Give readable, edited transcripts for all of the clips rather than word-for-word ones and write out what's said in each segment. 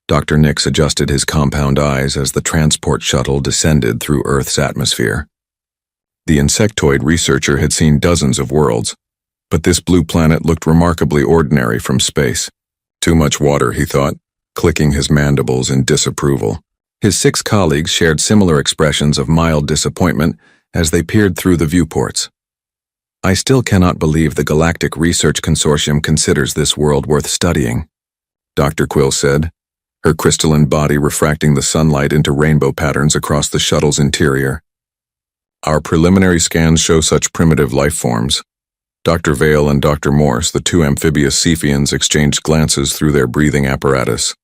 Dr. Nix adjusted his compound eyes as the transport shuttle descended through Earth's atmosphere. The insectoid researcher had seen dozens of worlds, but this blue planet looked remarkably ordinary from space. Too much water, he thought, clicking his mandibles in disapproval. His 6 colleagues shared similar expressions of mild disappointment as they peered through the viewports. I still cannot believe the Galactic Research Consortium considers this world worth studying, Dr. Quill said, her crystalline body refracting the sunlight into rainbow patterns across the shuttle's interior. Our preliminary scans show such primitive life forms. Dr. Vale and Dr. Morse, the 2 amphibious Cephians, exchanged glances through their breathing apparatus.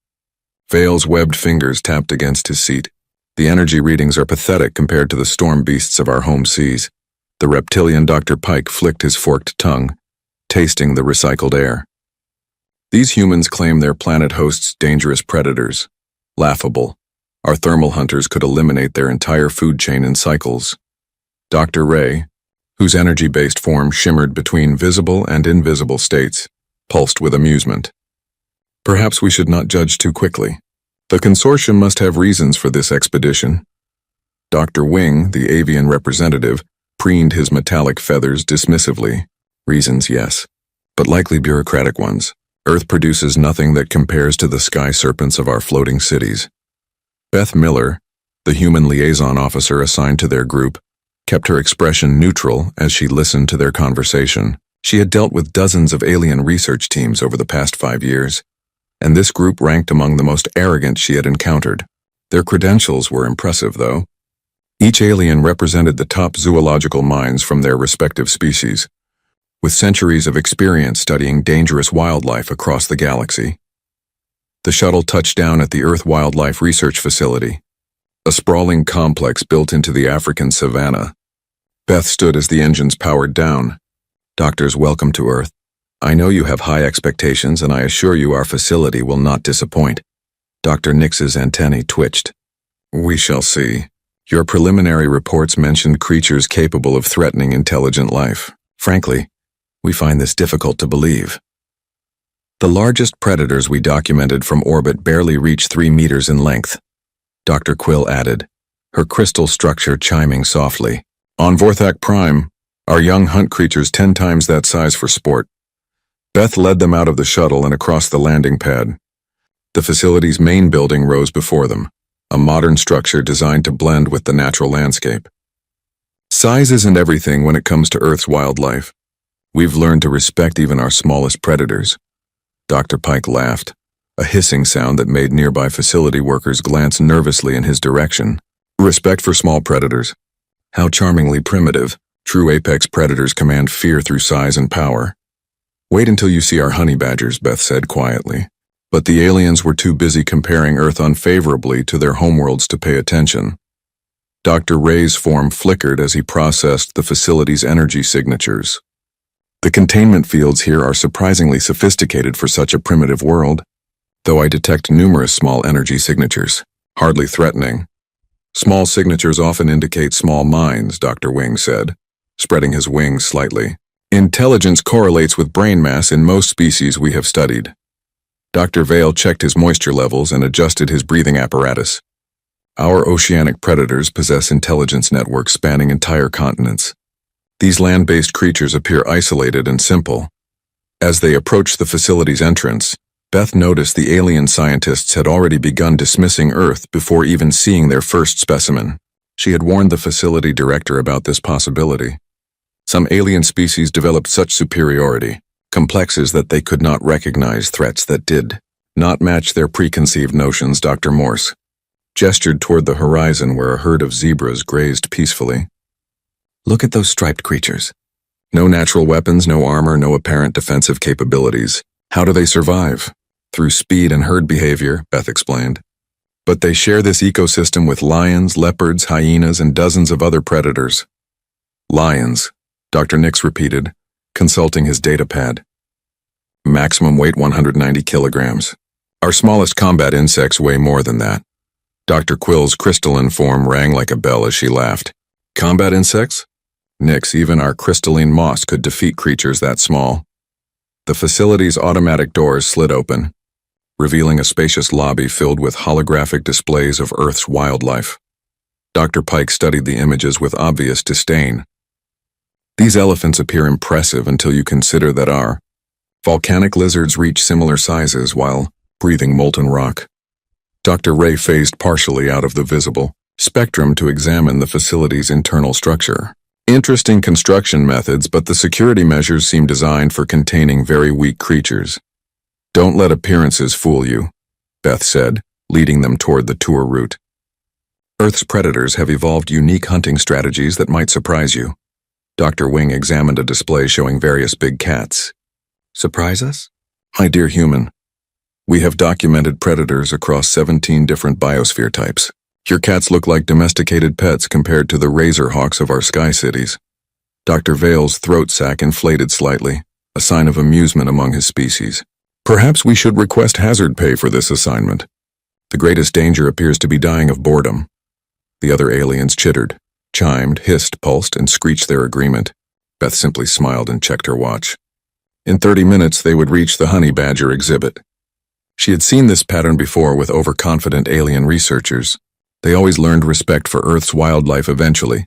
Vale's webbed fingers tapped against his seat. The energy readings are pathetic compared to the storm beasts of our home seas. The reptilian Dr. Pike flicked his forked tongue, tasting the recycled air. These humans claim their planet hosts dangerous predators. Laughable. Our thermal hunters could eliminate their entire food chain in cycles. Dr. Ray, whose energy-based form shimmered between visible and invisible states, pulsed with amusement. Perhaps we should not judge too quickly. The consortium must have reasons for this expedition. Dr. Wing, the avian representative, preened his metallic feathers dismissively. Reasons, yes, but likely bureaucratic ones. Earth produces nothing that compares to the sky serpents of our floating cities. Beth Miller, the human liaison officer assigned to their group, kept her expression neutral as she listened to their conversation. She had dealt with dozens of alien research teams over the past 5 years, and this group ranked among the most arrogant she had encountered. Their credentials were impressive, though. Each alien represented the top zoological minds from their respective species, with centuries of experience studying dangerous wildlife across the galaxy. The shuttle touched down at the Earth Wildlife Research Facility, a sprawling complex built into the African savanna. Beth stood as the engines powered down. Doctors, welcome to Earth. I know you have high expectations, and I assure you our facility will not disappoint. Dr. Nix's antennae twitched. We shall see. Your preliminary reports mentioned creatures capable of threatening intelligent life. Frankly, we find this difficult to believe. The largest predators we documented from orbit barely reach 3 meters in length, Dr. Quill added, her crystal structure chiming softly. On Vorthak Prime, our young hunt creatures 10 times that size for sport. Beth led them out of the shuttle and across the landing pad. The facility's main building rose before them, a modern structure designed to blend with the natural landscape. Size isn't everything when it comes to Earth's wildlife. We've learned to respect even our smallest predators. Dr. Pike laughed, a hissing sound that made nearby facility workers glance nervously in his direction. Respect for small predators. How charmingly primitive. True apex predators command fear through size and power. Wait until you see our honey badgers, Beth said quietly. But the aliens were too busy comparing Earth unfavorably to their homeworlds to pay attention. Dr. Ray's form flickered as he processed the facility's energy signatures. The containment fields here are surprisingly sophisticated for such a primitive world, though I detect numerous small energy signatures, hardly threatening. Small signatures often indicate small minds, Dr. Wing said, spreading his wings slightly. Intelligence correlates with brain mass in most species we have studied. Dr. Vale checked his moisture levels and adjusted his breathing apparatus. Our oceanic predators possess intelligence networks spanning entire continents. These land-based creatures appear isolated and simple. As they approached the facility's entrance, Beth noticed the alien scientists had already begun dismissing Earth before even seeing their first specimen. She had warned the facility director about this possibility. Some alien species developed such superiority, complexes that they could not recognize threats that did not match their preconceived notions. Dr. Morse gestured toward the horizon where a herd of zebras grazed peacefully. Look at those striped creatures. No natural weapons, no armor, no apparent defensive capabilities. How do they survive? Through speed and herd behavior, Beth explained. But they share this ecosystem with lions, leopards, hyenas, and dozens of other predators. Lions, Dr. Nix repeated, consulting his data pad. Maximum weight 190 kilograms. Our smallest combat insects weigh more than that. Dr. Quill's crystalline form rang like a bell as she laughed. Combat insects? Nix, even our crystalline moss could defeat creatures that small. The facility's automatic doors slid open. revealing a spacious lobby filled with holographic displays of Earth's wildlife. Dr. Pike studied the images with obvious disdain. These elephants appear impressive until you consider that our volcanic lizards reach similar sizes while breathing molten rock. Dr. Ray phased partially out of the visible spectrum to examine the facility's internal structure. Interesting construction methods, but the security measures seem designed for containing very weak creatures. Don't let appearances fool you, Beth said, leading them toward the tour route. Earth's predators have evolved unique hunting strategies that might surprise you. Dr. Wing examined a display showing various big cats. Surprise us? My dear human, we have documented predators across 17 different biosphere types. Your cats look like domesticated pets compared to the razor hawks of our sky cities. Dr. Vale's throat sac inflated slightly, a sign of amusement among his species. Perhaps we should request hazard pay for this assignment. The greatest danger appears to be dying of boredom. The other aliens chittered, chimed, hissed, pulsed, and screeched their agreement. Beth simply smiled and checked her watch. In 30 minutes, they would reach the honey badger exhibit. She had seen this pattern before with overconfident alien researchers. They always learned respect for Earth's wildlife eventually.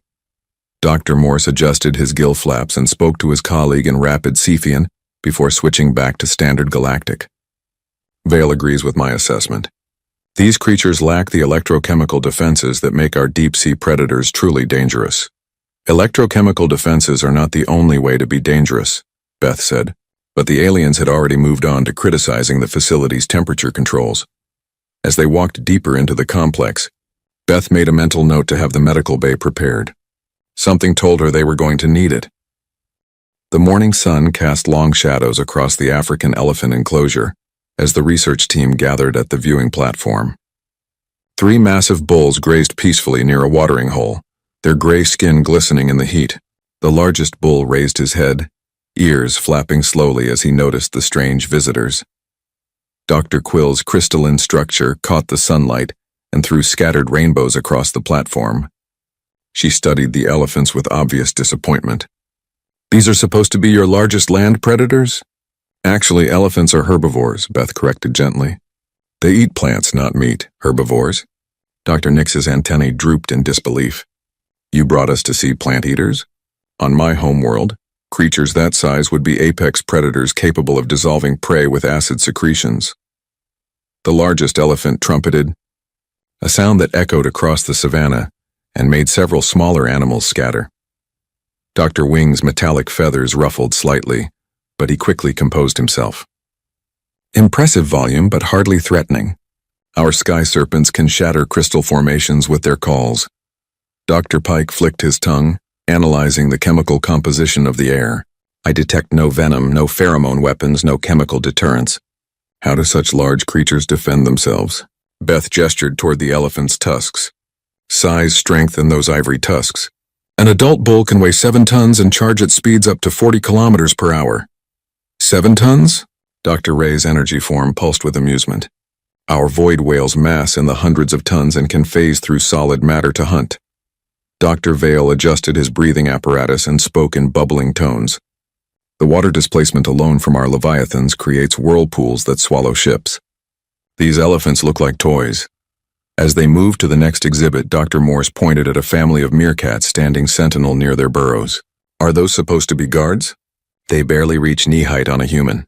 Dr. Morse adjusted his gill flaps and spoke to his colleague in rapid Cephian before switching back to standard galactic. Vale agrees with my assessment. These creatures lack the electrochemical defenses that make our deep-sea predators truly dangerous. Electrochemical defenses are not the only way to be dangerous, Beth said, but the aliens had already moved on to criticizing the facility's temperature controls. As they walked deeper into the complex, Beth made a mental note to have the medical bay prepared. Something told her they were going to need it. The morning sun cast long shadows across the African elephant enclosure as the research team gathered at the viewing platform. 3 massive bulls grazed peacefully near a watering hole, their gray skin glistening in the heat. The largest bull raised his head, ears flapping slowly as he noticed the strange visitors. Dr. Quill's crystalline structure caught the sunlight and threw scattered rainbows across the platform. She studied the elephants with obvious disappointment. These are supposed to be your largest land predators? Actually, elephants are herbivores, Beth corrected gently. They eat plants, not meat. Herbivores? Dr. Nix's antennae drooped in disbelief. You brought us to see plant eaters? On my homeworld, creatures that size would be apex predators capable of dissolving prey with acid secretions. The largest elephant trumpeted, a sound that echoed across the savanna and made several smaller animals scatter. Dr. Wing's metallic feathers ruffled slightly, but he quickly composed himself. Impressive volume, but hardly threatening. Our sky serpents can shatter crystal formations with their calls. Dr. Pike flicked his tongue, analyzing the chemical composition of the air. I detect no venom, no pheromone weapons, no chemical deterrents. How do such large creatures defend themselves? Beth gestured toward the elephant's tusks. Size, strength, and those ivory tusks. An adult bull can weigh 7 tons and charge at speeds up to 40 kilometers per hour. 7 tons? Dr. Ray's energy form pulsed with amusement. Our void whales mass in the hundreds of tons and can phase through solid matter to hunt. Dr. Vale adjusted his breathing apparatus and spoke in bubbling tones. The water displacement alone from our leviathans creates whirlpools that swallow ships. These elephants look like toys. As they moved to the next exhibit, Dr. Morse pointed at a family of meerkats standing sentinel near their burrows. Are those supposed to be guards? They barely reach knee height on a human.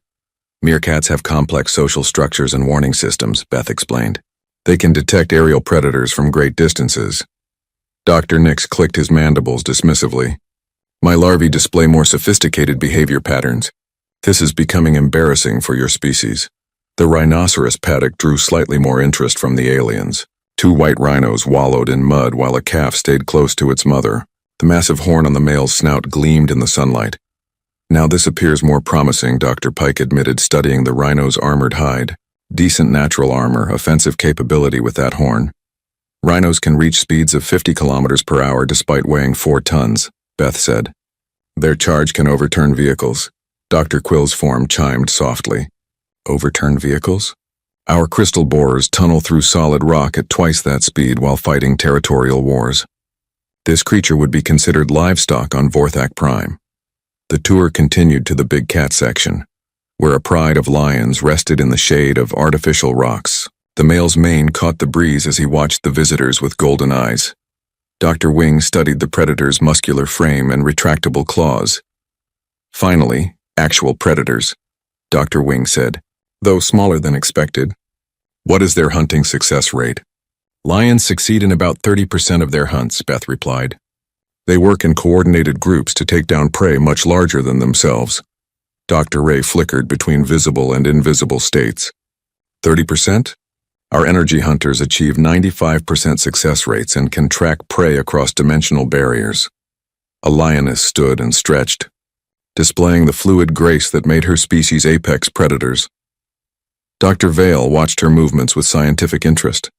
Meerkats have complex social structures and warning systems, Beth explained. They can detect aerial predators from great distances. Dr. Nix clicked his mandibles dismissively. My larvae display more sophisticated behavior patterns. This is becoming embarrassing for your species. The rhinoceros paddock drew slightly more interest from the aliens. 2 white rhinos wallowed in mud while a calf stayed close to its mother. The massive horn on the male's snout gleamed in the sunlight. Now this appears more promising, Dr. Pike admitted, studying the rhino's armored hide. Decent natural armor, offensive capability with that horn. Rhinos can reach speeds of 50 kilometers per hour despite weighing 4 tons, Beth said. Their charge can overturn vehicles. Dr. Quill's form chimed softly. Overturn vehicles? Our crystal borers tunnel through solid rock at twice that speed while fighting territorial wars. This creature would be considered livestock on Vorthak Prime. The tour continued to the big cat section. where a pride of lions rested in the shade of artificial rocks. The male's mane caught the breeze as he watched the visitors with golden eyes. Dr. Wing studied the predator's muscular frame and retractable claws. Finally, actual predators, Dr. Wing said, though smaller than expected. What is their hunting success rate? Lions succeed in about 30% of their hunts, Beth replied. They work in coordinated groups to take down prey much larger than themselves. Dr. Ray flickered between visible and invisible states. 30%? Our energy hunters achieve 95% success rates and can track prey across dimensional barriers. A lioness stood and stretched, displaying the fluid grace that made her species' apex predators. Dr. Vale watched her movements with scientific interest.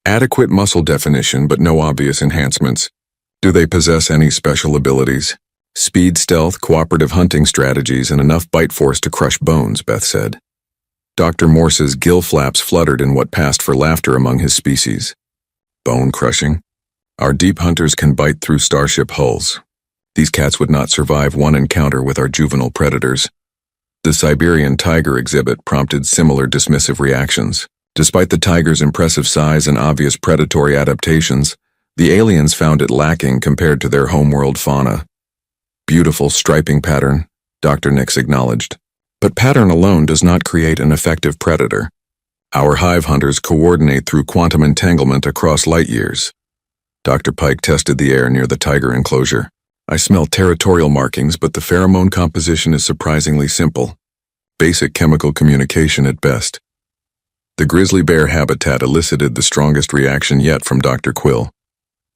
Adequate muscle definition but no obvious enhancements. Do they possess any special abilities? Speed, stealth, cooperative hunting strategies, and enough bite force to crush bones, Beth said. Dr. Morse's gill flaps fluttered in what passed for laughter among his species. Bone crushing? Our deep hunters can bite through starship hulls. These cats would not survive one encounter with our juvenile predators. The Siberian tiger exhibit prompted similar dismissive reactions. Despite the tiger's impressive size and obvious predatory adaptations, the aliens found it lacking compared to their homeworld fauna. Beautiful striping pattern, Dr. Nix acknowledged. But pattern alone does not create an effective predator. Our hive hunters coordinate through quantum entanglement across light years. Dr. Pike tested the air near the tiger enclosure. I smell territorial markings, but the pheromone composition is surprisingly simple. Basic chemical communication at best. The grizzly bear habitat elicited the strongest reaction yet from Dr. Quill.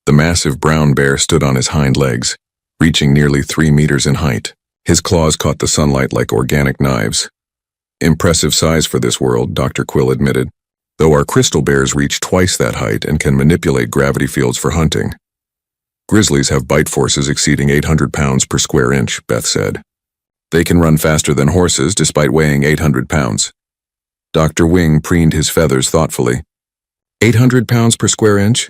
The massive brown bear stood on his hind legs, reaching nearly 3 meters in height. His claws caught the sunlight like organic knives. Impressive size for this world, Dr. Quill admitted, though our crystal bears reach twice that height and can manipulate gravity fields for hunting. Grizzlies have bite forces exceeding 800 pounds per square inch, Beth said. They can run faster than horses despite weighing 800 pounds. Dr. Wing preened his feathers thoughtfully. 800 pounds per square inch?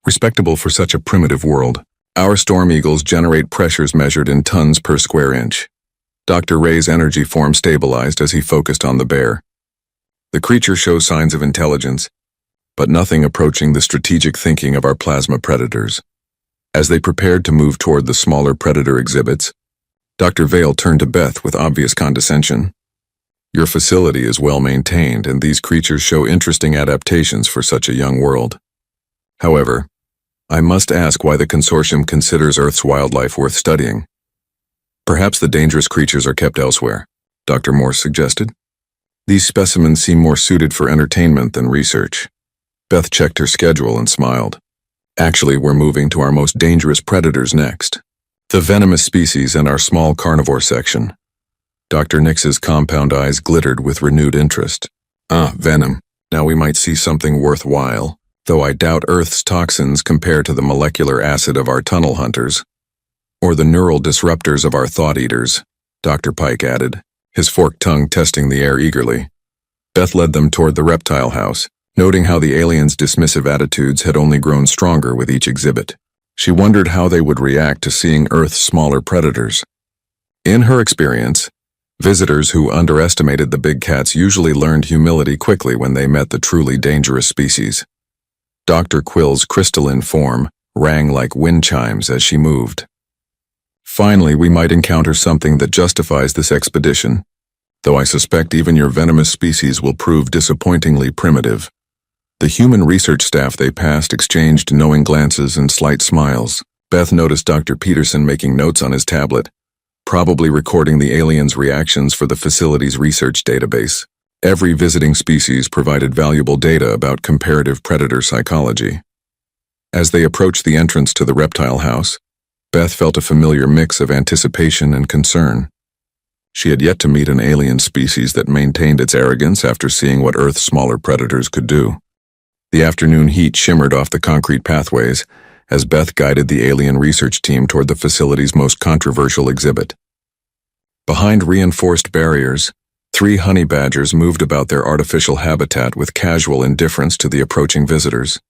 Respectable for such a primitive world. Our storm eagles generate pressures measured in tons per square inch. Dr. Ray's energy form stabilized as he focused on the bear. The creature shows signs of intelligence, but nothing approaching the strategic thinking of our plasma predators. As they prepared to move toward the smaller predator exhibits, Dr. Vale turned to Beth with obvious condescension. Your facility is well maintained, and these creatures show interesting adaptations for such a young world. However, I must ask why the consortium considers Earth's wildlife worth studying. Perhaps the dangerous creatures are kept elsewhere, Dr. Morse suggested. These specimens seem more suited for entertainment than research. Beth checked her schedule and smiled. Actually, we're moving to our most dangerous predators next. The venomous species and our small carnivore section. Dr. Nix's compound eyes glittered with renewed interest. Venom. Now we might see something worthwhile. Though I doubt Earth's toxins compare to the molecular acid of our tunnel hunters, or the neural disruptors of our thought eaters, Dr. Pike added, his forked tongue testing the air eagerly. Beth led them toward the reptile house, noting how the aliens' dismissive attitudes had only grown stronger with each exhibit. She wondered how they would react to seeing Earth's smaller predators. In her experience, visitors who underestimated the big cats usually learned humility quickly when they met the truly dangerous species. Dr. Quill's crystalline form rang like wind chimes as she moved. Finally, we might encounter something that justifies this expedition, though I suspect even your venomous species will prove disappointingly primitive. The human research staff they passed exchanged knowing glances and slight smiles. Beth noticed Dr. Peterson making notes on his tablet, probably recording the aliens' reactions for the facility's research database. Every visiting species provided valuable data about comparative predator psychology. As they approached the entrance to the reptile house, Beth felt a familiar mix of anticipation and concern. She had yet to meet an alien species that maintained its arrogance after seeing what Earth's smaller predators could do. The afternoon heat shimmered off the concrete pathways as Beth guided the alien research team toward the facility's most controversial exhibit. Behind reinforced barriers, 3 honey badgers moved about their artificial habitat with casual indifference to the approaching visitors.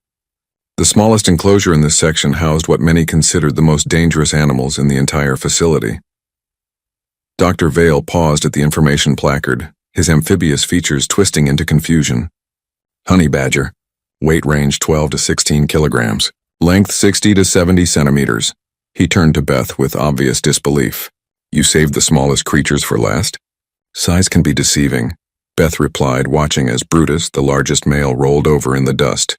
The smallest enclosure in this section housed what many considered the most dangerous animals in the entire facility. Dr. Vale paused at the information placard, his amphibious features twisting into confusion. Honey badger. Weight range 12 to 16 kilograms. Length 60 to 70 centimeters. He turned to Beth with obvious disbelief. You saved the smallest creatures for last? Size can be deceiving, Beth replied, watching as Brutus, the largest male, rolled over in the dust.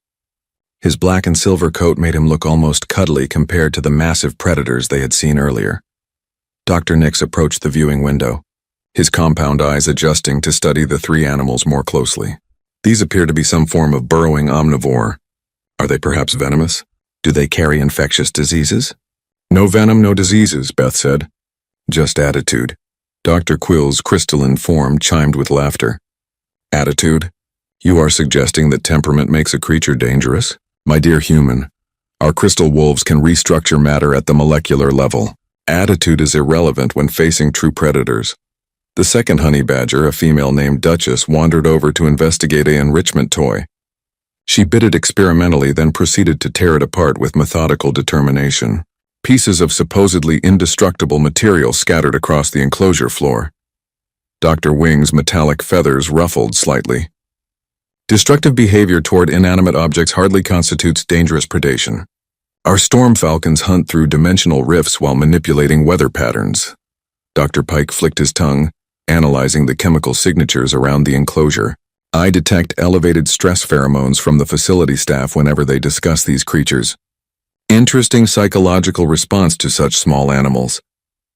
His black and silver coat made him look almost cuddly compared to the massive predators they had seen earlier. Dr. Nix approached the viewing window, his compound eyes adjusting to study the three animals more closely. These appear to be some form of burrowing omnivore. Are they perhaps venomous? Do they carry infectious diseases? No venom, no diseases, Beth said. Just attitude. Dr. Quill's crystalline form chimed with laughter. Attitude? You are suggesting that temperament makes a creature dangerous? My dear human, our crystal wolves can restructure matter at the molecular level. Attitude is irrelevant when facing true predators. The second honey badger, a female named Duchess, wandered over to investigate an enrichment toy. She bit it experimentally, then proceeded to tear it apart with methodical determination. Pieces of supposedly indestructible material scattered across the enclosure floor. Dr. Wing's metallic feathers ruffled slightly. Destructive behavior toward inanimate objects hardly constitutes dangerous predation. Our storm falcons hunt through dimensional rifts while manipulating weather patterns. Dr. Pike flicked his tongue, analyzing the chemical signatures around the enclosure. I detect elevated stress pheromones from the facility staff whenever they discuss these creatures. Interesting psychological response to such small animals.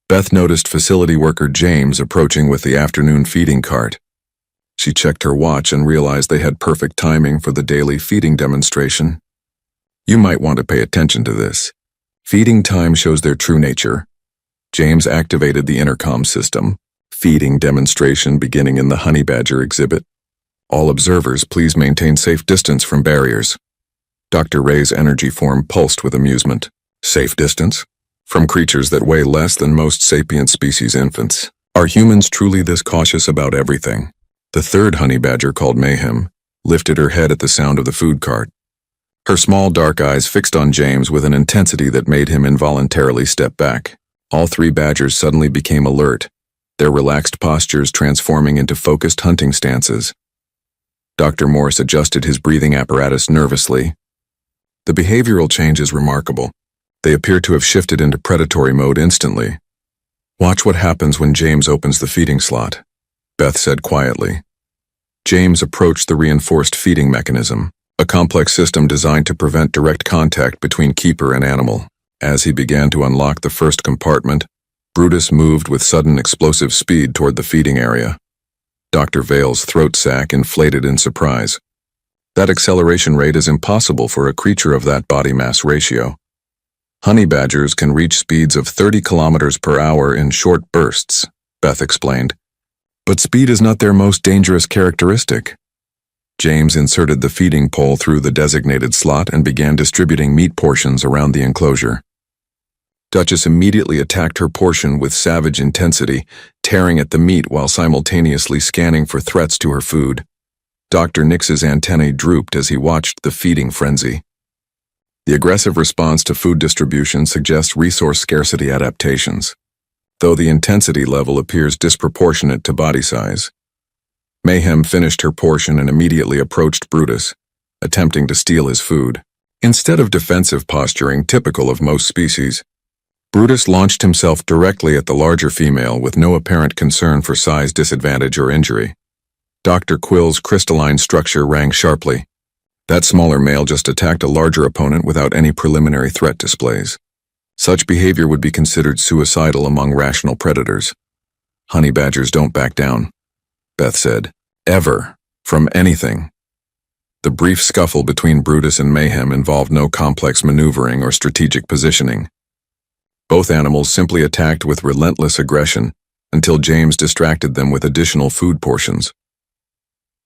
Beth noticed facility worker James approaching with the afternoon feeding cart. She checked her watch and realized they had perfect timing for the daily feeding demonstration. You might want to pay attention to this. Feeding time shows their true nature. James activated the intercom system. Feeding demonstration beginning in the honey badger exhibit. All observers, please maintain safe distance from barriers. Dr. Ray's energy form pulsed with amusement. Safe distance? From creatures that weigh less than most sapient species infants. Are humans truly this cautious about everything? The third honey badger, called Mayhem, lifted her head at the sound of the food cart. Her small dark eyes fixed on James with an intensity that made him involuntarily step back. All three badgers suddenly became alert, their relaxed postures transforming into focused hunting stances. Dr. Morse adjusted his breathing apparatus nervously. The behavioral change is remarkable. They appear to have shifted into predatory mode instantly. Watch what happens when James opens the feeding slot, Beth said quietly. James approached the reinforced feeding mechanism, a complex system designed to prevent direct contact between keeper and animal. As he began to unlock the first compartment, Brutus moved with sudden explosive speed toward the feeding area. Dr. Vale's throat sac inflated in surprise. That acceleration rate is impossible for a creature of that body mass ratio. Honey badgers can reach speeds of 30 kilometers per hour in short bursts, Beth explained. But speed is not their most dangerous characteristic. James inserted the feeding pole through the designated slot and began distributing meat portions around the enclosure. Duchess immediately attacked her portion with savage intensity, tearing at the meat while simultaneously scanning for threats to her food. Dr. Nix's antennae drooped as he watched the feeding frenzy. The aggressive response to food distribution suggests resource scarcity adaptations, though the intensity level appears disproportionate to body size. Mayhem finished her portion and immediately approached Brutus, attempting to steal his food. Instead of defensive posturing typical of most species, Brutus launched himself directly at the larger female with no apparent concern for size disadvantage or injury. Dr. Quill's crystalline structure rang sharply. That smaller male just attacked a larger opponent without any preliminary threat displays. Such behavior would be considered suicidal among rational predators. Honey badgers don't back down, Beth said. Ever. From anything. The brief scuffle between Brutus and Mayhem involved no complex maneuvering or strategic positioning. Both animals simply attacked with relentless aggression until James distracted them with additional food portions.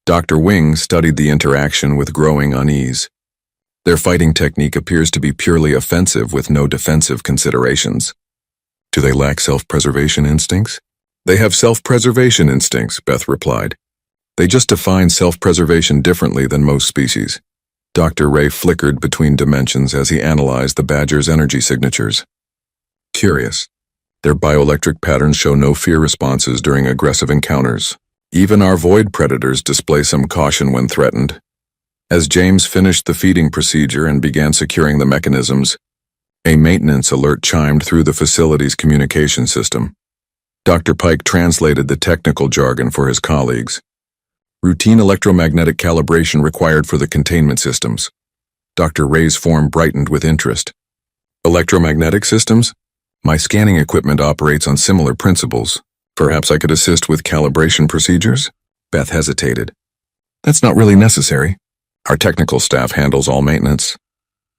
Dr. Wing studied the interaction with growing unease. Their fighting technique appears to be purely offensive with no defensive considerations. Do they lack self-preservation instincts? They have self-preservation instincts, Beth replied. They just define self-preservation differently than most species. Dr. Ray flickered between dimensions as he analyzed the badger's energy signatures. Curious. Their bioelectric patterns show no fear responses during aggressive encounters. Even our void predators display some caution when threatened. As James finished the feeding procedure and began securing the mechanisms, a maintenance alert chimed through the facility's communication system. Dr. Pike translated the technical jargon for his colleagues. Routine electromagnetic calibration required for the containment systems. Dr. Ray's form brightened with interest. Electromagnetic systems? My scanning equipment operates on similar principles. Perhaps I could assist with calibration procedures? Beth hesitated. That's not really necessary. Our technical staff handles all maintenance.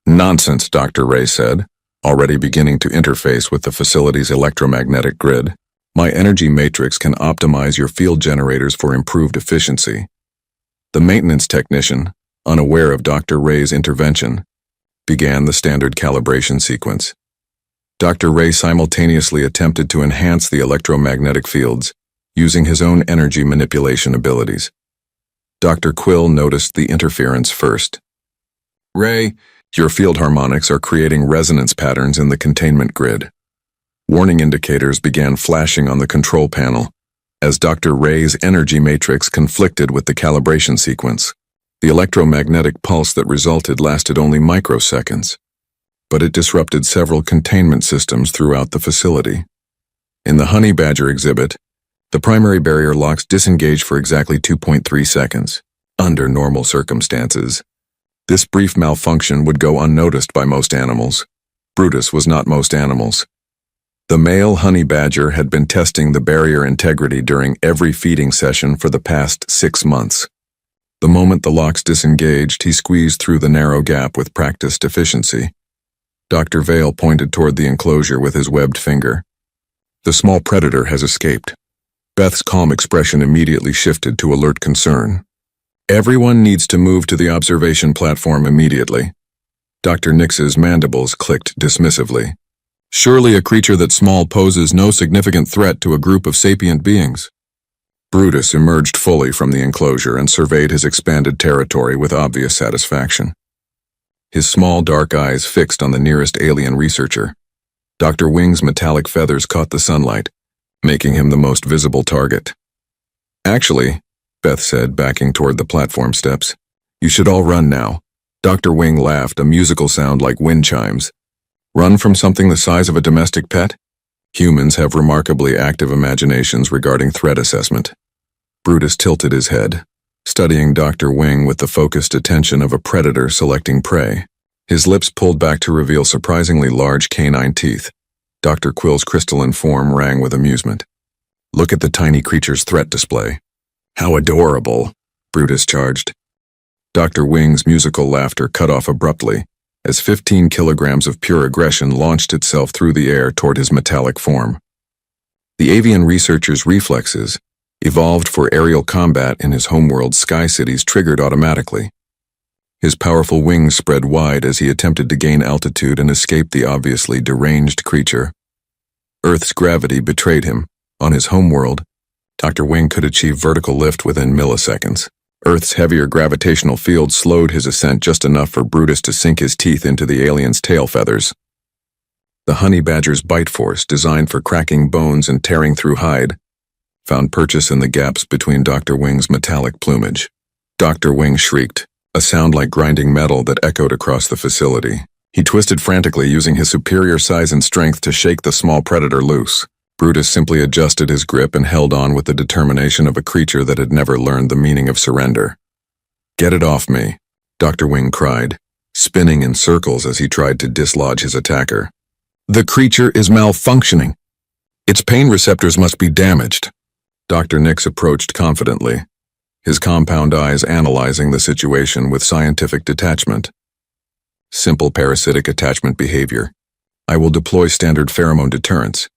Nonsense, Dr. Ray said, already beginning to interface with the facility's electromagnetic grid. My energy matrix can optimize your field generators for improved efficiency. The maintenance technician, unaware of Dr. Ray's intervention, began the standard calibration sequence. Dr. Ray simultaneously attempted to enhance the electromagnetic fields, using his own energy manipulation abilities. Dr. Quill noticed the interference first. Ray, your field harmonics are creating resonance patterns in the containment grid. Warning indicators began flashing on the control panel as Dr. Ray's energy matrix conflicted with the calibration sequence. The electromagnetic pulse that resulted lasted only microseconds, but it disrupted several containment systems throughout the facility. In the honey badger exhibit, the primary barrier locks disengaged for exactly 2.3 seconds. Under normal circumstances, this brief malfunction would go unnoticed by most animals. Brutus was not most animals. The male honey badger had been testing the barrier integrity during every feeding session for the past 6 months. The moment the locks disengaged, he squeezed through the narrow gap with practiced efficiency. Dr. Vale pointed toward the enclosure with his webbed finger. The small predator has escaped. Beth's calm expression immediately shifted to alert concern. Everyone needs to move to the observation platform immediately. Dr. Nix's mandibles clicked dismissively. Surely a creature that small poses no significant threat to a group of sapient beings. Brutus emerged fully from the enclosure and surveyed his expanded territory with obvious satisfaction. His small dark eyes fixed on the nearest alien researcher. Dr. Wing's metallic feathers caught the sunlight, making him the most visible target. Actually, Beth said, backing toward the platform steps, you should all run now. Dr. Wing laughed, a musical sound like wind chimes. Run from something the size of a domestic pet? Humans have remarkably active imaginations regarding threat assessment. Brutus tilted his head, studying Dr. Wing with the focused attention of a predator selecting prey. His lips pulled back to reveal surprisingly large canine teeth. Dr. Quill's crystalline form rang with amusement. Look at the tiny creature's threat display. How adorable, Brutus charged. Dr. Wing's musical laughter cut off abruptly, as 15 kilograms of pure aggression launched itself through the air toward his metallic form. The avian researcher's reflexes, evolved for aerial combat in his homeworld sky cities, triggered automatically. His powerful wings spread wide as he attempted to gain altitude and escape the obviously deranged creature. Earth's gravity betrayed him. On his homeworld, Dr. Wing could achieve vertical lift within milliseconds. Earth's heavier gravitational field slowed his ascent just enough for Brutus to sink his teeth into the alien's tail feathers. The honey badger's bite force, designed for cracking bones and tearing through hide, found purchase in the gaps between Dr. Wing's metallic plumage. Dr. Wing shrieked, a sound like grinding metal that echoed across the facility. He twisted frantically, using his superior size and strength to shake the small predator loose. Brutus simply adjusted his grip and held on with the determination of a creature that had never learned the meaning of surrender. Get it off me, Dr. Wing cried, spinning in circles as he tried to dislodge his attacker. The creature is malfunctioning. Its pain receptors must be damaged. Dr. Nix approached confidently, his compound eyes analyzing the situation with scientific detachment. Simple parasitic attachment behavior. I will deploy standard pheromone deterrence.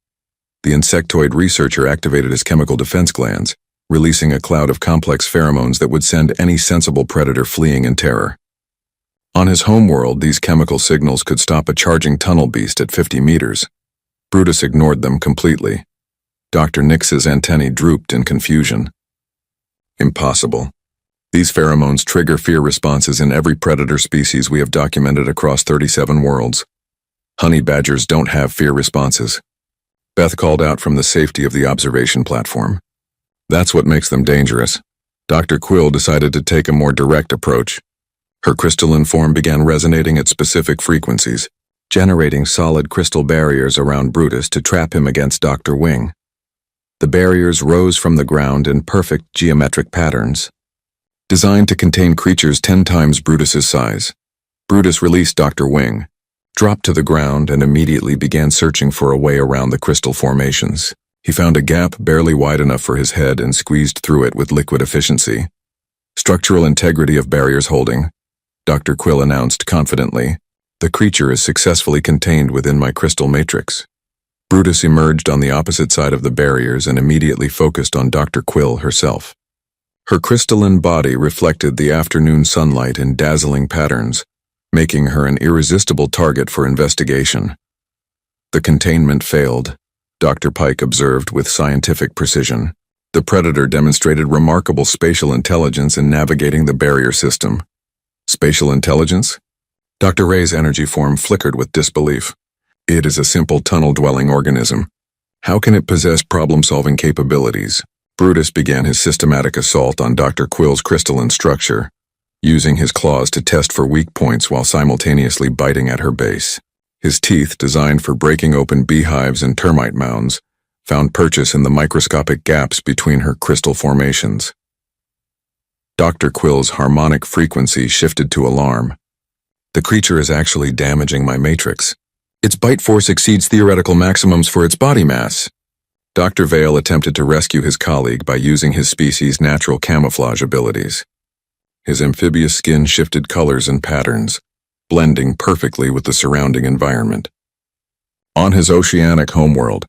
The insectoid researcher activated his chemical defense glands, releasing a cloud of complex pheromones that would send any sensible predator fleeing in terror. On his homeworld, these chemical signals could stop a charging tunnel beast at 50 meters. Brutus ignored them completely. Dr. Nix's antennae drooped in confusion. Impossible. These pheromones trigger fear responses in every predator species we have documented across 37 worlds. Honey badgers don't have fear responses. Beth called out from the safety of the observation platform. That's what makes them dangerous. Dr. Quill decided to take a more direct approach. Her crystalline form began resonating at specific frequencies, generating solid crystal barriers around Brutus to trap him against Dr. Wing. The barriers rose from the ground in perfect geometric patterns, designed to contain creatures 10 times Brutus's size. Brutus released Dr. Wing, dropped to the ground, and immediately began searching for a way around the crystal formations. He found a gap barely wide enough for his head and squeezed through it with liquid efficiency. Structural integrity of barriers holding, Dr. Quill announced confidently. The creature is successfully contained within my crystal matrix. Brutus emerged on the opposite side of the barriers and immediately focused on Dr. Quill herself. Her crystalline body reflected the afternoon sunlight in dazzling patterns, making her an irresistible target for investigation. The containment failed, Dr. Pike observed with scientific precision. The predator demonstrated remarkable spatial intelligence in navigating the barrier system. Spatial intelligence? Dr. Ray's energy form flickered with disbelief. It is a simple tunnel-dwelling organism. How can it possess problem-solving capabilities? Brutus began his systematic assault on Dr. Quill's crystalline structure, using his claws to test for weak points while simultaneously biting at her base. His teeth, designed for breaking open beehives and termite mounds, found purchase in the microscopic gaps between her crystal formations. Dr. Quill's harmonic frequency shifted to alarm. The creature is actually damaging my matrix. Its bite force exceeds theoretical maximums for its body mass. Dr. Vale attempted to rescue his colleague by using his species' natural camouflage abilities. His amphibious skin shifted colors and patterns, blending perfectly with the surrounding environment. On his oceanic homeworld,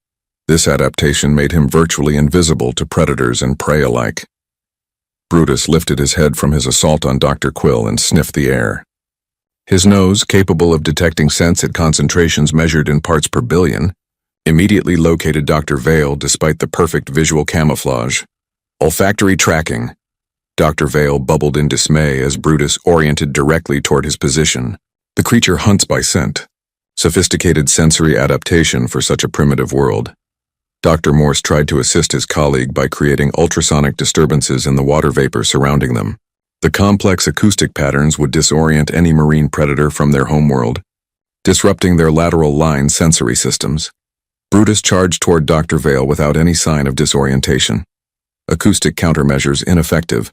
this adaptation made him virtually invisible to predators and prey alike. Brutus lifted his head from his assault on Dr. Quill and sniffed the air. His nose, capable of detecting scents at concentrations measured in parts per billion, immediately located Dr. Vale despite the perfect visual camouflage. Olfactory tracking. Dr. Vale bubbled in dismay as Brutus oriented directly toward his position. The creature hunts by scent. Sophisticated sensory adaptation for such a primitive world. Dr. Morse tried to assist his colleague by creating ultrasonic disturbances in the water vapor surrounding them. The complex acoustic patterns would disorient any marine predator from their homeworld, disrupting their lateral line sensory systems. Brutus charged toward Dr. Vale without any sign of disorientation. Acoustic countermeasures ineffective.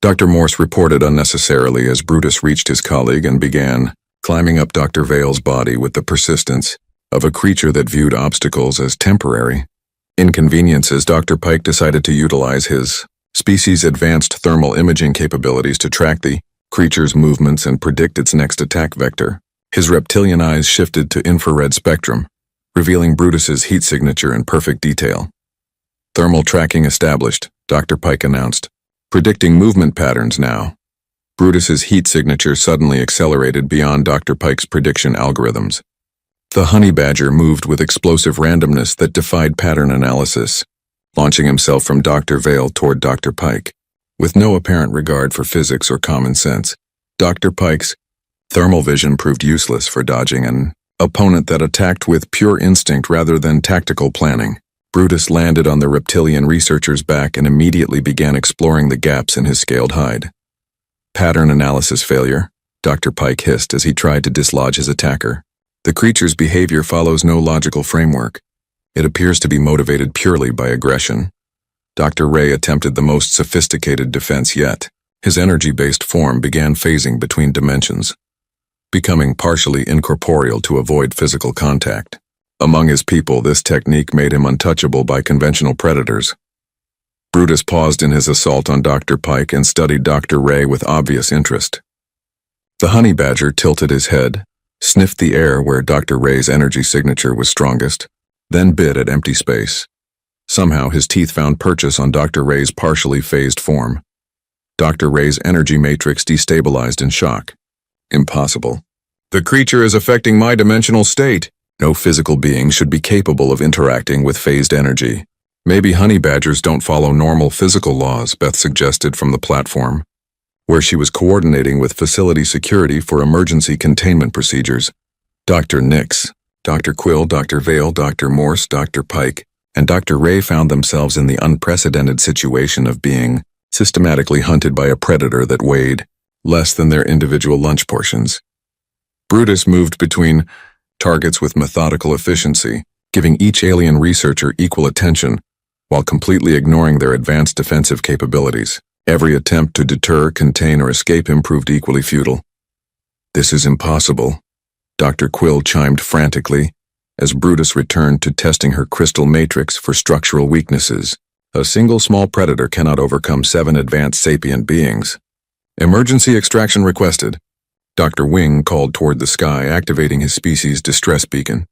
Dr. Morse reported unnecessarily as Brutus reached his colleague and began climbing up Dr. Vale's body with the persistence of a creature that viewed obstacles as temporary inconveniences. Dr. Pike decided to utilize his species' advanced thermal imaging capabilities to track the creature's movements and predict its next attack vector. His reptilian eyes shifted to infrared spectrum, revealing Brutus's heat signature in perfect detail. Thermal tracking established, Dr. Pike announced. Predicting movement patterns now. Brutus's heat signature suddenly accelerated beyond Dr. Pike's prediction algorithms. The honey badger moved with explosive randomness that defied pattern analysis, launching himself from Dr. Vale toward Dr. Pike. With no apparent regard for physics or common sense, Dr. Pike's thermal vision proved useless for dodging an opponent that attacked with pure instinct rather than tactical planning. Brutus landed on the reptilian researcher's back and immediately began exploring the gaps in his scaled hide. Pattern analysis failure, Dr. Pike hissed as he tried to dislodge his attacker. The creature's behavior follows no logical framework. It appears to be motivated purely by aggression. Dr. Ray attempted the most sophisticated defense yet. His energy-based form began phasing between dimensions, becoming partially incorporeal to avoid physical contact. Among his people, this technique made him untouchable by conventional predators. Brutus paused in his assault on Dr. Pike and studied Dr. Ray with obvious interest. The honey badger tilted his head, sniffed the air where Dr. Ray's energy signature was strongest, then bit at empty space. Somehow his teeth found purchase on Dr. Ray's partially phased form. Dr. Ray's energy matrix destabilized in shock. Impossible. The creature is affecting my dimensional state. No physical being should be capable of interacting with phased energy. Maybe honey badgers don't follow normal physical laws, Beth suggested from the platform, where she was coordinating with facility security for emergency containment procedures. Dr. Nix, Dr. Quill, Dr. Vale, Dr. Morse, Dr. Pike, and Dr. Ray found themselves in the unprecedented situation of being systematically hunted by a predator that weighed less than their individual lunch portions. Brutus moved between targets with methodical efficiency, giving each alien researcher equal attention, while completely ignoring their advanced defensive capabilities. Every attempt to deter, contain, or escape him proved equally futile. "This is impossible," Dr. Quill chimed frantically, as Brutus returned to testing her crystal matrix for structural weaknesses. "A single small predator cannot overcome 7 advanced sapient beings." "Emergency extraction requested," Dr. Wing called toward the sky, activating his species' distress beacon.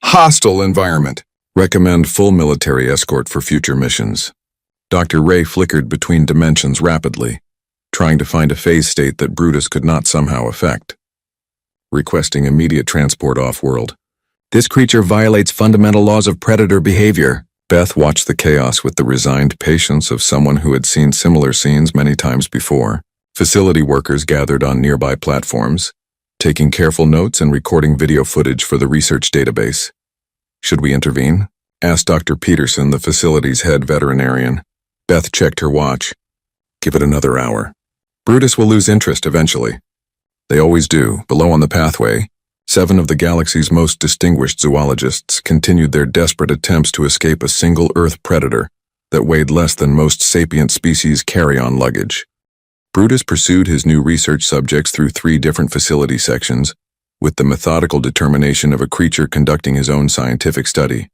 "Hostile environment. Recommend full military escort for future missions." Dr. Ray flickered between dimensions rapidly, trying to find a phase state that Brutus could not somehow affect. Requesting immediate transport off-world. "This creature violates fundamental laws of predator behavior." Beth watched the chaos with the resigned patience of someone who had seen similar scenes many times before. Facility workers gathered on nearby platforms, taking careful notes and recording video footage for the research database. "Should we intervene?" asked Dr. Peterson, the facility's head veterinarian. Beth checked her watch. "Give it another hour. Brutus will lose interest eventually." They always do. Below on the pathway, 7 of the galaxy's most distinguished zoologists continued their desperate attempts to escape a single Earth predator that weighed less than most sapient species' carry-on luggage. Brutus pursued his new research subjects through 3 different facility sections, with the methodical determination of a creature conducting his own scientific study.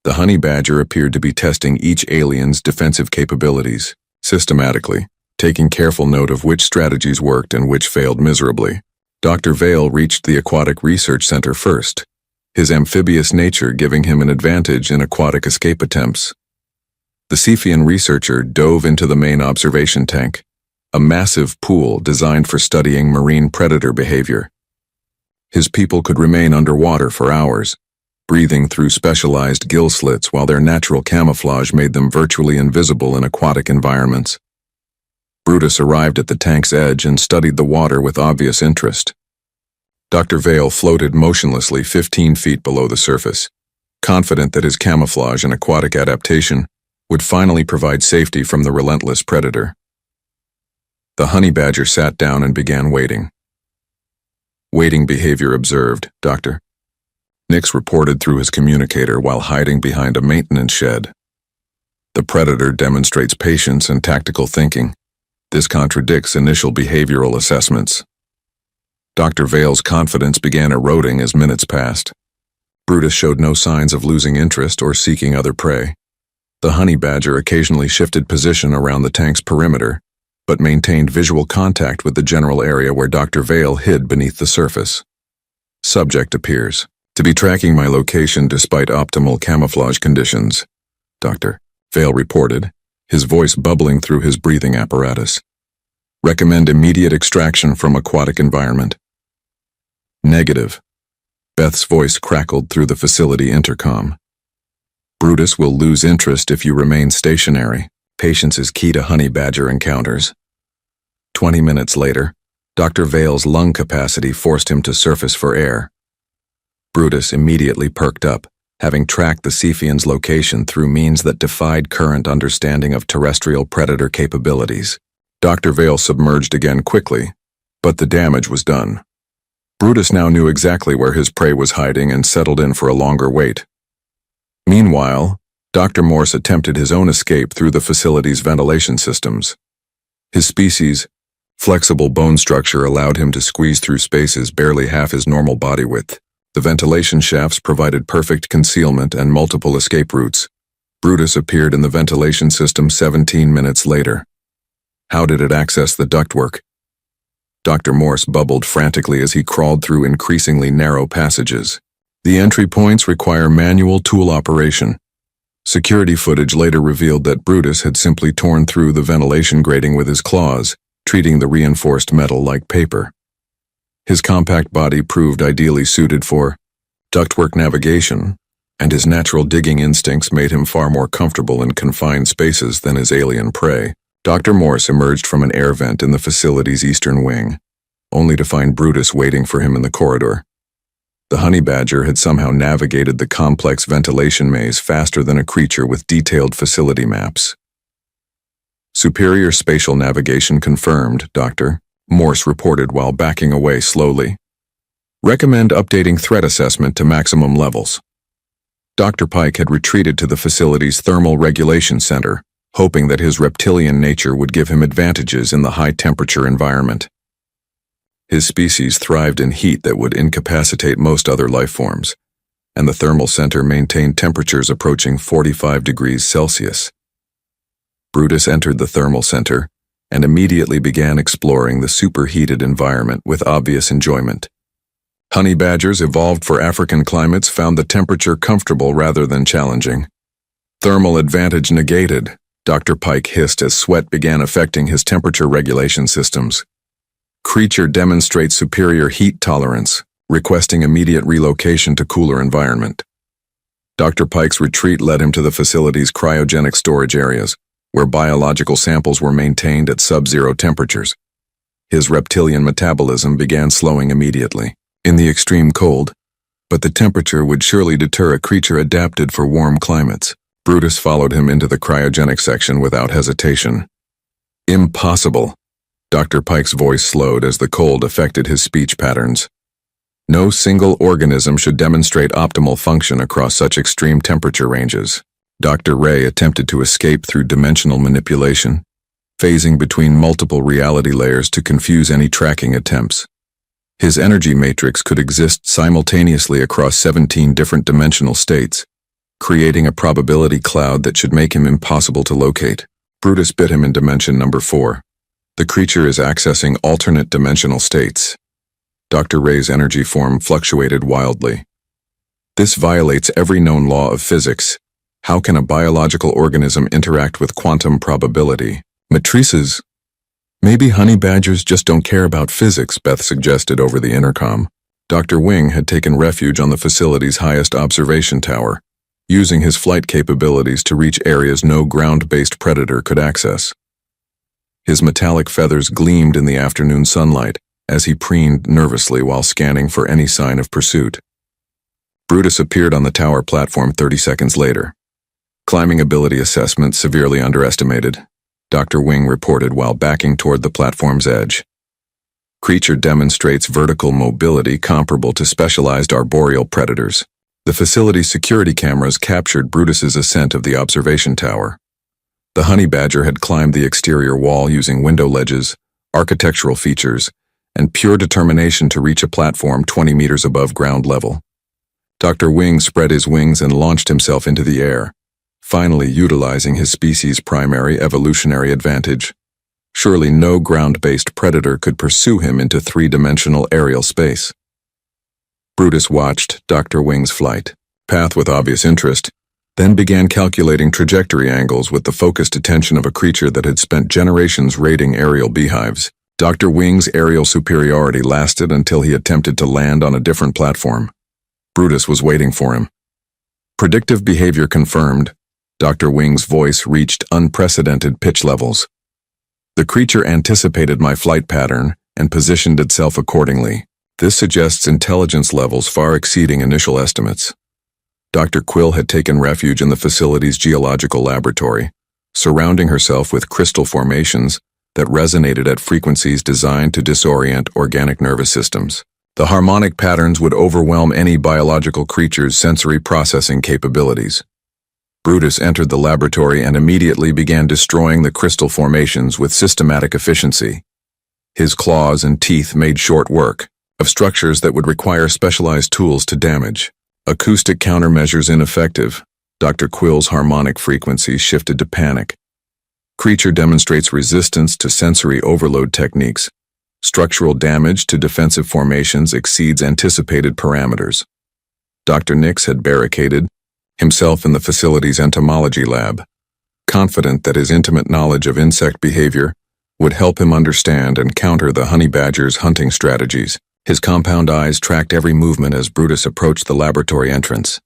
The honey badger appeared to be testing each alien's defensive capabilities, systematically, taking careful note of which strategies worked and which failed miserably. Dr. Vale reached the Aquatic Research Center first, his amphibious nature giving him an advantage in aquatic escape attempts. The Cephian researcher dove into the main observation tank, a massive pool designed for studying marine predator behavior. His people could remain underwater for hours, breathing through specialized gill slits while their natural camouflage made them virtually invisible in aquatic environments. Brutus arrived at the tank's edge and studied the water with obvious interest. Dr. Vale floated motionlessly 15 feet below the surface, confident that his camouflage and aquatic adaptation would finally provide safety from the relentless predator. The honey badger sat down and began waiting. "Waiting behavior observed, Doctor," Nix reported through his communicator while hiding behind a maintenance shed. "The predator demonstrates patience and tactical thinking. This contradicts initial behavioral assessments." Dr. Vale's confidence began eroding as minutes passed. Brutus showed no signs of losing interest or seeking other prey. The honey badger occasionally shifted position around the tank's perimeter, but maintained visual contact with the general area where Dr. Vale hid beneath the surface. "Subject appears to be tracking my location despite optimal camouflage conditions," Dr. Vale reported, his voice bubbling through his breathing apparatus. "Recommend immediate extraction from aquatic environment." "Negative." Beth's voice crackled through the facility intercom. "Brutus will lose interest if you remain stationary. Patience is key to honey badger encounters." 20 minutes later, Dr. Vale's lung capacity forced him to surface for air. Brutus immediately perked up, having tracked the Cephian's location through means that defied current understanding of terrestrial predator capabilities. Dr. Vale submerged again quickly, but the damage was done. Brutus now knew exactly where his prey was hiding and settled in for a longer wait. Meanwhile, Dr. Morse attempted his own escape through the facility's ventilation systems. His species' flexible bone structure allowed him to squeeze through spaces barely half his normal body width. The ventilation shafts provided perfect concealment and multiple escape routes. Brutus appeared in the ventilation system 17 minutes later. How did it access the ductwork? Dr. Morse bubbled frantically as he crawled through increasingly narrow passages. The entry points require manual tool operation. Security footage later revealed that Brutus had simply torn through the ventilation grating with his claws, treating the reinforced metal like paper. His compact body proved ideally suited for ductwork navigation, and his natural digging instincts made him far more comfortable in confined spaces than his alien prey. Dr. Morse emerged from an air vent in the facility's eastern wing, only to find Brutus waiting for him in the corridor. The honey badger had somehow navigated the complex ventilation maze faster than a creature with detailed facility maps. Superior spatial navigation confirmed, Dr. Morse reported while backing away slowly. Recommend updating threat assessment to maximum levels. Dr. Pike had retreated to the facility's thermal regulation center, hoping that his reptilian nature would give him advantages in the high-temperature environment. His species thrived in heat that would incapacitate most other life forms, and the thermal center maintained temperatures approaching 45 degrees Celsius. Brutus entered the thermal center and immediately began exploring the superheated environment with obvious enjoyment. Honey badgers evolved for African climates found the temperature comfortable rather than challenging. Thermal advantage negated, Dr. Pike hissed as sweat began affecting his temperature regulation systems. Creature demonstrates superior heat tolerance, requesting immediate relocation to cooler environment. Dr. Pike's retreat led him to the facility's cryogenic storage areas, where biological samples were maintained at sub-zero temperatures. His reptilian metabolism began slowing immediately, in the extreme cold, but the temperature would surely deter a creature adapted for warm climates. Brutus followed him into the cryogenic section without hesitation. Impossible. Dr. Pike's voice slowed as the cold affected his speech patterns. No single organism should demonstrate optimal function across such extreme temperature ranges. Dr. Ray attempted to escape through dimensional manipulation, phasing between multiple reality layers to confuse any tracking attempts. His energy matrix could exist simultaneously across 17 different dimensional states, creating a probability cloud that should make him impossible to locate. Brutus bit him in dimension number 4. The creature is accessing alternate dimensional states. Dr. Ray's energy form fluctuated wildly. This violates every known law of physics. How can a biological organism interact with quantum probability? Matrices? Maybe honey badgers just don't care about physics, Beth suggested over the intercom. Dr. Wing had taken refuge on the facility's highest observation tower, using his flight capabilities to reach areas no ground-based predator could access. His metallic feathers gleamed in the afternoon sunlight as he preened nervously while scanning for any sign of pursuit. Brutus appeared on the tower platform 30 seconds later. Climbing ability assessment severely underestimated, Dr. Wing reported while backing toward the platform's edge. Creature demonstrates vertical mobility comparable to specialized arboreal predators. The facility's security cameras captured Brutus's ascent of the observation tower. The honey badger had climbed the exterior wall using window ledges, architectural features, and pure determination to reach a platform 20 meters above ground level. Dr. Wing spread his wings and launched himself into the air, finally utilizing his species' primary evolutionary advantage. Surely no ground-based predator could pursue him into three-dimensional aerial space. Brutus watched Dr. Wing's flight, path with obvious interest, then began calculating trajectory angles with the focused attention of a creature that had spent generations raiding aerial beehives. Dr. Wing's aerial superiority lasted until he attempted to land on a different platform. Brutus was waiting for him. Predictive behavior confirmed. Dr. Wing's voice reached unprecedented pitch levels. The creature anticipated my flight pattern and positioned itself accordingly. This suggests intelligence levels far exceeding initial estimates. Dr. Quill had taken refuge in the facility's geological laboratory, surrounding herself with crystal formations that resonated at frequencies designed to disorient organic nervous systems. The harmonic patterns would overwhelm any biological creature's sensory processing capabilities. Brutus entered the laboratory and immediately began destroying the crystal formations with systematic efficiency. His claws and teeth made short work of structures that would require specialized tools to damage. Acoustic countermeasures ineffective. Dr. Quill's harmonic frequency shifted to panic. Creature demonstrates resistance to sensory overload techniques. Structural damage to defensive formations exceeds anticipated parameters. Dr. Nix had barricaded himself in the facility's entomology lab, confident that his intimate knowledge of insect behavior would help him understand and counter the honey badger's hunting strategies. His compound eyes tracked every movement as Brutus approached the laboratory entrance.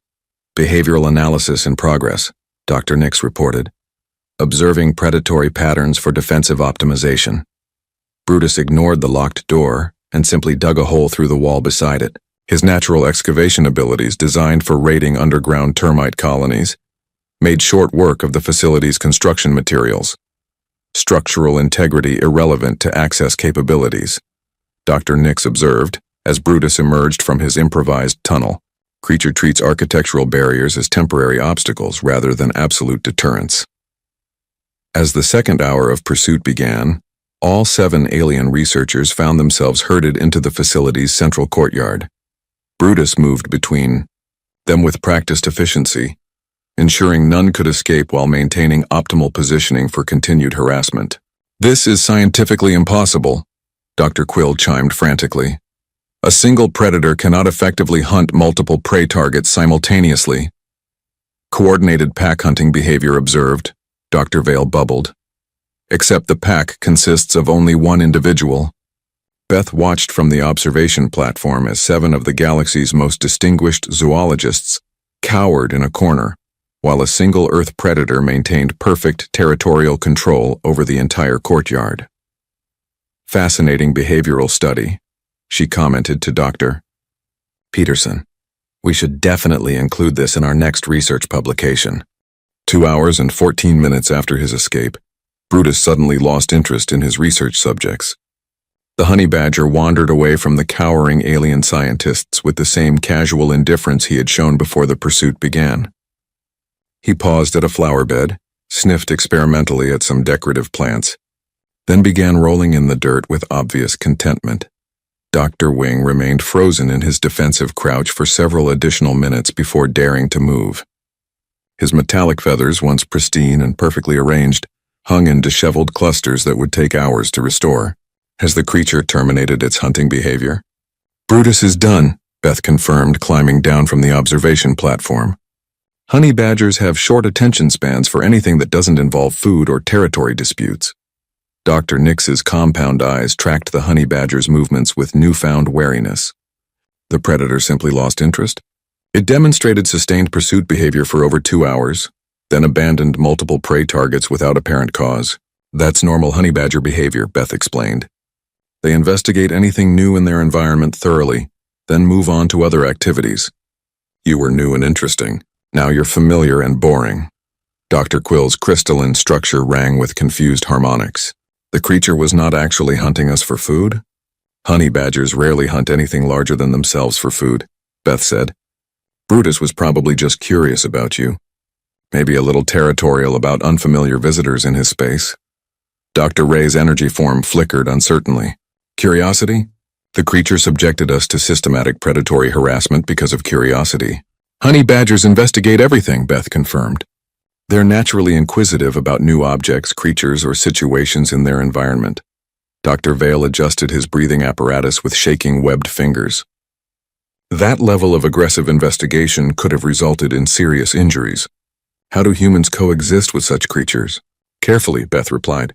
Behavioral analysis in progress, Dr. Nix reported, observing predatory patterns for defensive optimization. Brutus ignored the locked door and simply dug a hole through the wall beside it, His natural excavation abilities, designed for raiding underground termite colonies, made short work of the facility's construction materials. Structural integrity irrelevant to access capabilities, Dr. Nix observed, as Brutus emerged from his improvised tunnel. Creature treats architectural barriers as temporary obstacles rather than absolute deterrents. As the second hour of pursuit began, all 7 alien researchers found themselves herded into the facility's central courtyard. Brutus moved between them with practiced efficiency, ensuring none could escape while maintaining optimal positioning for continued harassment. "This is scientifically impossible," Dr. Quill chimed frantically. "A single predator cannot effectively hunt multiple prey targets simultaneously." "Coordinated pack hunting behavior observed," Dr. Vale bubbled. "Except the pack consists of only one individual." Beth watched from the observation platform as 7 of the galaxy's most distinguished zoologists cowered in a corner, while a single Earth predator maintained perfect territorial control over the entire courtyard. "Fascinating behavioral study," she commented to Dr. Peterson. "We should definitely include this in our next research publication." 2 hours and 14 minutes after his escape, Brutus suddenly lost interest in his research subjects. The honey badger wandered away from the cowering alien scientists with the same casual indifference he had shown before the pursuit began. He paused at a flower bed, sniffed experimentally at some decorative plants, then began rolling in the dirt with obvious contentment. Dr. Wing remained frozen in his defensive crouch for several additional minutes before daring to move. His metallic feathers, once pristine and perfectly arranged, hung in disheveled clusters that would take hours to restore. Has the creature terminated its hunting behavior? "Brutus is done," Beth confirmed, climbing down from the observation platform. "Honey badgers have short attention spans for anything that doesn't involve food or territory disputes." Dr. Nix's compound eyes tracked the honey badger's movements with newfound wariness. The predator simply lost interest. It demonstrated sustained pursuit behavior for over 2 hours, then abandoned multiple prey targets without apparent cause. "That's normal honey badger behavior," Beth explained. "They investigate anything new in their environment thoroughly, then move on to other activities. You were new and interesting. Now you're familiar and boring." Dr. Quill's crystalline structure rang with confused harmonics. "The creature was not actually hunting us for food?" "Honey badgers rarely hunt anything larger than themselves for food," Beth said. "Brutus was probably just curious about you. Maybe a little territorial about unfamiliar visitors in his space." Dr. Ray's energy form flickered uncertainly. "Curiosity? The creature subjected us to systematic predatory harassment because of curiosity." "Honey badgers investigate everything," Beth confirmed. "They're naturally inquisitive about new objects, creatures, or situations in their environment." Dr. Vale adjusted his breathing apparatus with shaking webbed fingers. "That level of aggressive investigation could have resulted in serious injuries. How do humans coexist with such creatures?" "Carefully," Beth replied.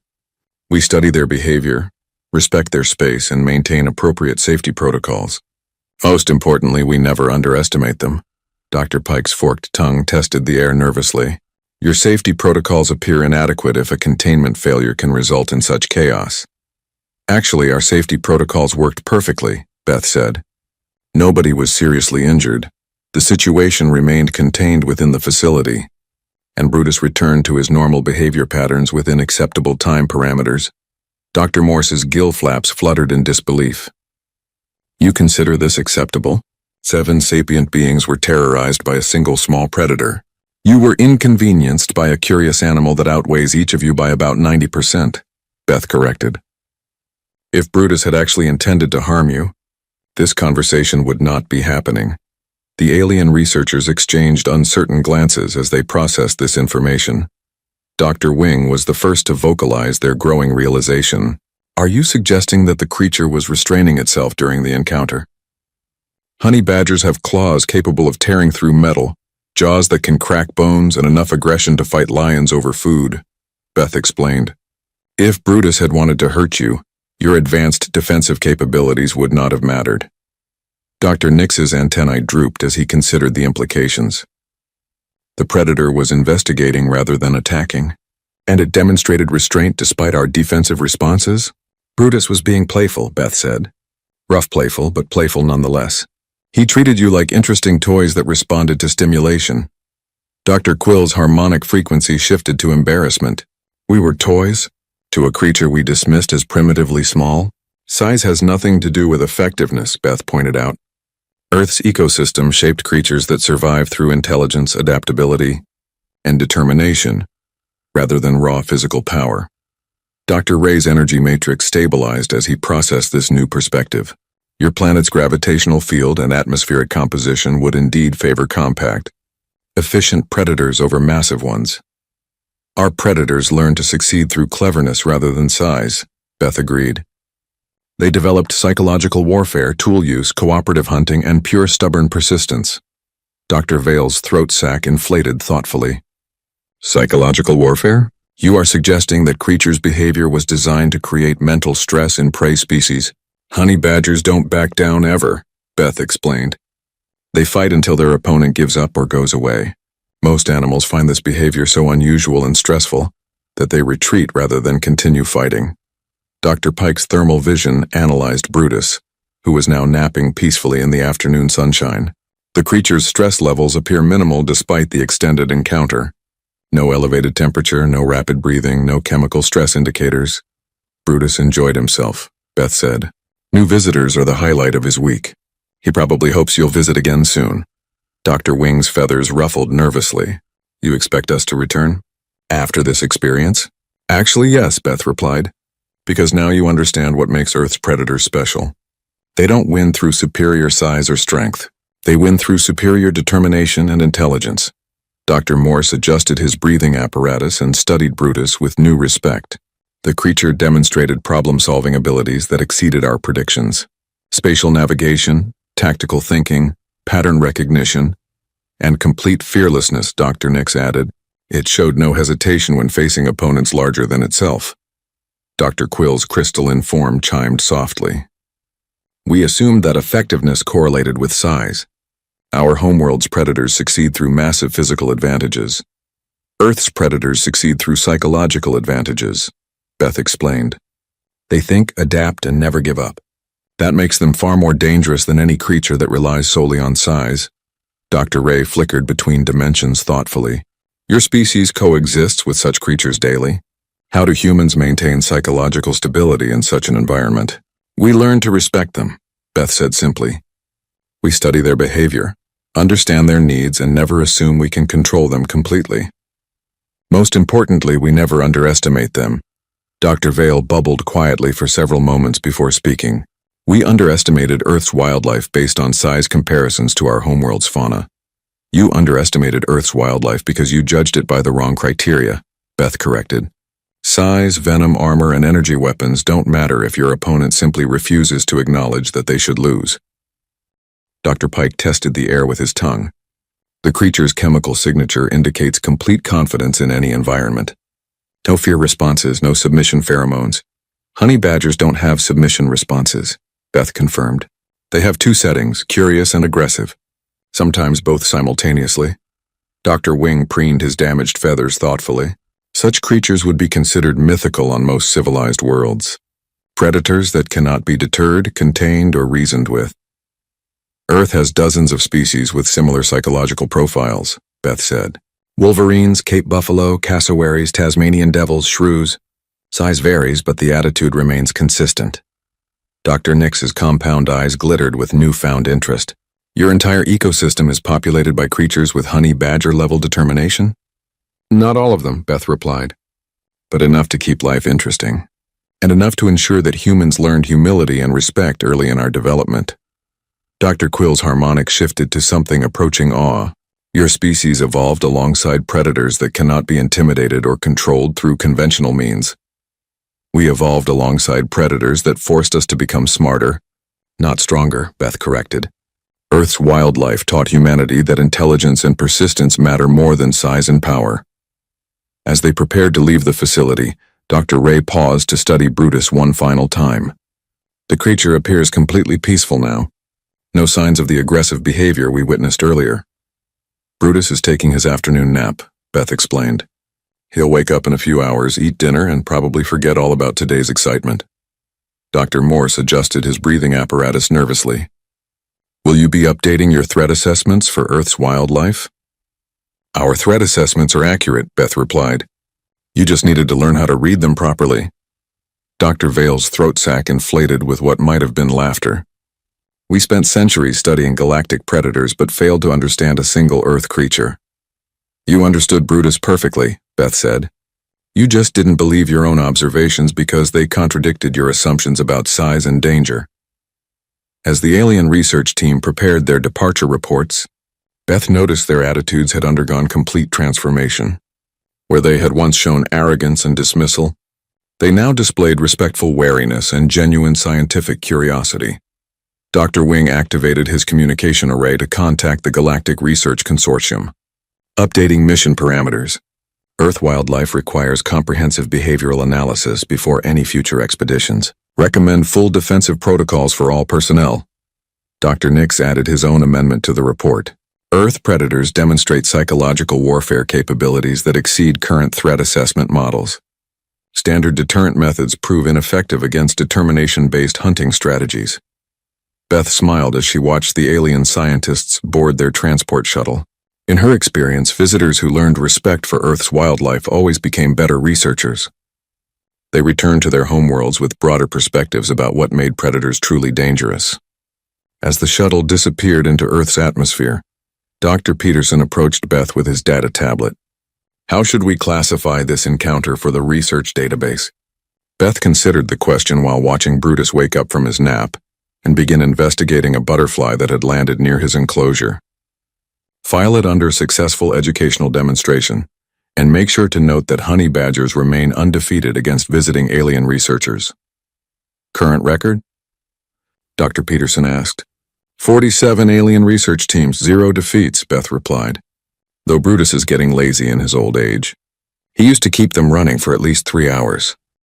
"We study their behavior, respect their space, and maintain appropriate safety protocols. Most importantly, we never underestimate them." Dr. Pike's forked tongue tested the air nervously. "Your safety protocols appear inadequate if a containment failure can result in such chaos." "Actually, our safety protocols worked perfectly," Beth said. "Nobody was seriously injured. The situation remained contained within the facility, and Brutus returned to his normal behavior patterns within acceptable time parameters." Dr. Morse's gill flaps fluttered in disbelief. "You consider this acceptable? 7 sapient beings were terrorized by a single small predator. You were inconvenienced by a curious animal that outweighs each of you by about 90%, Beth corrected. "If Brutus had actually intended to harm you, this conversation would not be happening." The alien researchers exchanged uncertain glances as they processed this information. Dr. Wing was the first to vocalize their growing realization. "Are you suggesting that the creature was restraining itself during the encounter?" "Honey badgers have claws capable of tearing through metal, jaws that can crack bones, and enough aggression to fight lions over food," Beth explained. "If Brutus had wanted to hurt you, your advanced defensive capabilities would not have mattered." Dr. Nix's antennae drooped as he considered the implications. The predator was investigating rather than attacking, and it demonstrated restraint despite our defensive responses. "Brutus was being playful," Beth said. "Rough playful, but playful nonetheless. He treated you like interesting toys that responded to stimulation. Dr. Quill's harmonic frequency shifted to embarrassment. We were toys? To a creature we dismissed as primitively small? Size has nothing to do with effectiveness, Beth pointed out. Earth's ecosystem shaped creatures that survive through intelligence, adaptability, and determination, rather than raw physical power. Dr. Ray's energy matrix stabilized as he processed this new perspective. Your planet's gravitational field and atmospheric composition would indeed favor compact, efficient predators over massive ones. Our predators learned to succeed through cleverness rather than size, Beth agreed. They developed psychological warfare, tool use, cooperative hunting, and pure stubborn persistence. Dr. Vale's throat sac inflated thoughtfully. Psychological warfare? You are suggesting that creatures' behavior was designed to create mental stress in prey species. Honey badgers don't back down ever, Beth explained. They fight until their opponent gives up or goes away. Most animals find this behavior so unusual and stressful that they retreat rather than continue fighting. Dr. Pike's thermal vision analyzed Brutus, who was now napping peacefully in the afternoon sunshine. The creature's stress levels appear minimal despite the extended encounter. No elevated temperature, no rapid breathing, no chemical stress indicators. Brutus enjoyed himself, Beth said. New visitors are the highlight of his week. He probably hopes you'll visit again soon. Dr. Wing's feathers ruffled nervously. You expect us to return? After this experience? Actually, yes, Beth replied. Because now you understand what makes Earth's predators special. They don't win through superior size or strength. They win through superior determination and intelligence. Dr. Morse adjusted his breathing apparatus and studied Brutus with new respect. The creature demonstrated problem-solving abilities that exceeded our predictions. Spatial navigation, tactical thinking, pattern recognition, and complete fearlessness, Dr. Nix added. It showed no hesitation when facing opponents larger than itself. Dr. Quill's crystalline form chimed softly. We assumed that effectiveness correlated with size. Our homeworld's predators succeed through massive physical advantages. Earth's predators succeed through psychological advantages, Beth explained. They think, adapt, and never give up. That makes them far more dangerous than any creature that relies solely on size. Dr. Ray flickered between dimensions thoughtfully. Your species coexists with such creatures daily. How do humans maintain psychological stability in such an environment? We learn to respect them, Beth said simply. We study their behavior, understand their needs, and never assume we can control them completely. Most importantly, we never underestimate them. Dr. Vale bubbled quietly for several moments before speaking. We underestimated Earth's wildlife based on size comparisons to our homeworld's fauna. You underestimated Earth's wildlife because you judged it by the wrong criteria, Beth corrected. Size, venom, armor, and energy weapons don't matter if your opponent simply refuses to acknowledge that they should lose. Dr. Pike tested the air with his tongue. The creature's chemical signature indicates complete confidence in any environment. No fear responses, no submission pheromones. Honey badgers don't have submission responses, Beth confirmed. They have two settings, curious and aggressive, sometimes both simultaneously. Dr. Wing preened his damaged feathers thoughtfully. Such creatures would be considered mythical on most civilized worlds. Predators that cannot be deterred, contained, or reasoned with. Earth has dozens of species with similar psychological profiles, Beth said. Wolverines, Cape buffalo, cassowaries, Tasmanian devils, shrews. Size varies, but the attitude remains consistent. Dr. Nix's compound eyes glittered with newfound interest. Your entire ecosystem is populated by creatures with honey badger-level determination? Not all of them, Beth replied, but enough to keep life interesting, and enough to ensure that humans learned humility and respect early in our development. Dr. Quill's harmonic shifted to something approaching awe. Your species evolved alongside predators that cannot be intimidated or controlled through conventional means. We evolved alongside predators that forced us to become smarter, not stronger, Beth corrected. Earth's wildlife taught humanity that intelligence and persistence matter more than size and power. As they prepared to leave the facility, Dr. Ray paused to study Brutus one final time. The creature appears completely peaceful now. No signs of the aggressive behavior we witnessed earlier. Brutus is taking his afternoon nap, Beth explained. He'll wake up in a few hours, eat dinner, and probably forget all about today's excitement. Dr. Morse adjusted his breathing apparatus nervously. Will you be updating your threat assessments for Earth's wildlife? Our threat assessments are accurate, Beth replied. You just needed to learn how to read them properly. Dr. Vale's throat sac inflated with what might have been laughter. We spent centuries studying galactic predators but failed to understand a single Earth creature. You understood Brutus perfectly, Beth said. You just didn't believe your own observations because they contradicted your assumptions about size and danger. As the alien research team prepared their departure reports, Beth noticed their attitudes had undergone complete transformation. Where they had once shown arrogance and dismissal, they now displayed respectful wariness and genuine scientific curiosity. Dr. Wing activated his communication array to contact the Galactic Research Consortium. Updating mission parameters. Earth wildlife requires comprehensive behavioral analysis before any future expeditions. Recommend full defensive protocols for all personnel. Dr. Nix added his own amendment to the report. Earth predators demonstrate psychological warfare capabilities that exceed current threat assessment models. Standard deterrent methods prove ineffective against determination-based hunting strategies. Beth smiled as she watched the alien scientists board their transport shuttle. In her experience, visitors who learned respect for Earth's wildlife always became better researchers. They returned to their homeworlds with broader perspectives about what made predators truly dangerous. As the shuttle disappeared into Earth's atmosphere, Dr. Peterson approached Beth with his data tablet. How should we classify this encounter for the research database? Beth considered the question while watching Brutus wake up from his nap and begin investigating a butterfly that had landed near his enclosure. File it under successful educational demonstration, and make sure to note that honey badgers remain undefeated against visiting alien researchers. Current record? Dr. Peterson asked. 47 alien research teams, 0 defeats, Beth replied. Though Brutus is getting lazy in his old age. He used to keep them running for at least 3 hours.